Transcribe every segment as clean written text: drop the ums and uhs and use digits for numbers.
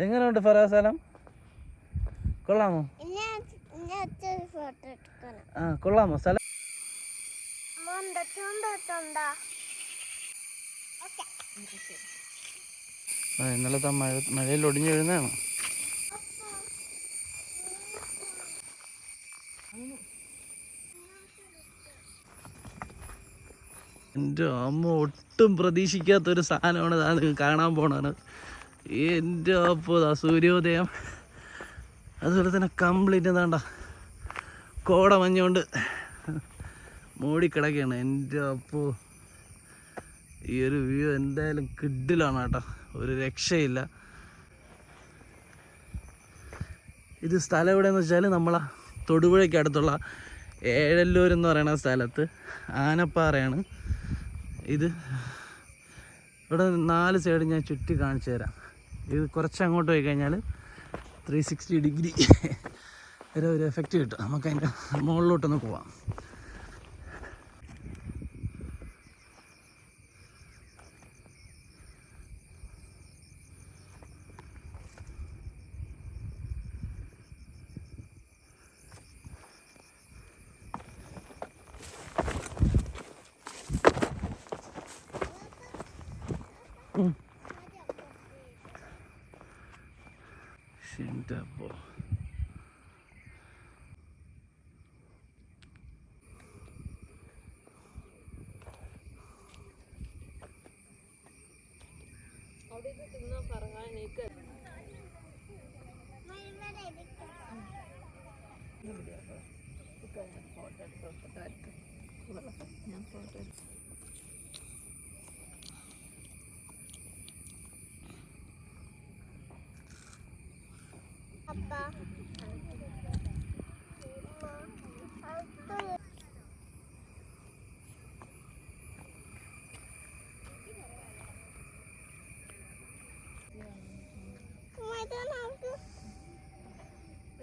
എങ്ങനെയുണ്ട് ഫറാസ് സ്ഥലം? കൊള്ളാമോ? ആ കൊള്ളാമോ സ്ഥലം? ഇന്നലത്തെ മഴയിൽ ഒടിഞ്ഞു വീഴുന്നതാണ്. എൻ്റെ അമ്മ ഒട്ടും പ്രതീക്ഷിക്കാത്തൊരു സാധനമാണ് നിങ്ങൾ കാണാൻ പോണത്. എൻ്റെ അപ്പോൾ സൂര്യോദയം, അതുപോലെ തന്നെ കംപ്ലീറ്റ് എന്താണ്ട കോട മഞ്ഞുകൊണ്ട് മൂടിക്കിടക്കുകയാണ്. എൻ്റെ അപ്പോൾ ഈ ഒരു വ്യൂ എന്തായാലും കിഡിലാണ് കേട്ടോ, ഒരു രക്ഷയില്ല. ഇത് സ്ഥലം എവിടെയെന്ന് വെച്ചാൽ നമ്മളെ തൊടുപുഴയ്ക്ക് അടുത്തുള്ള ഏഴല്ലൂർ എന്ന് പറയുന്ന സ്ഥലത്ത് ആനപ്പാറയാണ് ഇത്. ഇവിടെ 4 സൈഡ് ഞാൻ ചുറ്റി കാണിച്ചു തരാം. ഇത് കുറച്ച് അങ്ങോട്ട് പോയി കഴിഞ്ഞാൽ 360 ഡിഗ്രി വരെ ഒരു എഫക്റ്റ് കിട്ടും. നമുക്ക് അതിൻ്റെ മുകളിലോട്ടൊന്ന് പോവാം. ശരിയപ്പോ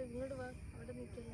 ഇങ്ങോട്ട് വാ, അവിടെ നിൽക്കില്ല.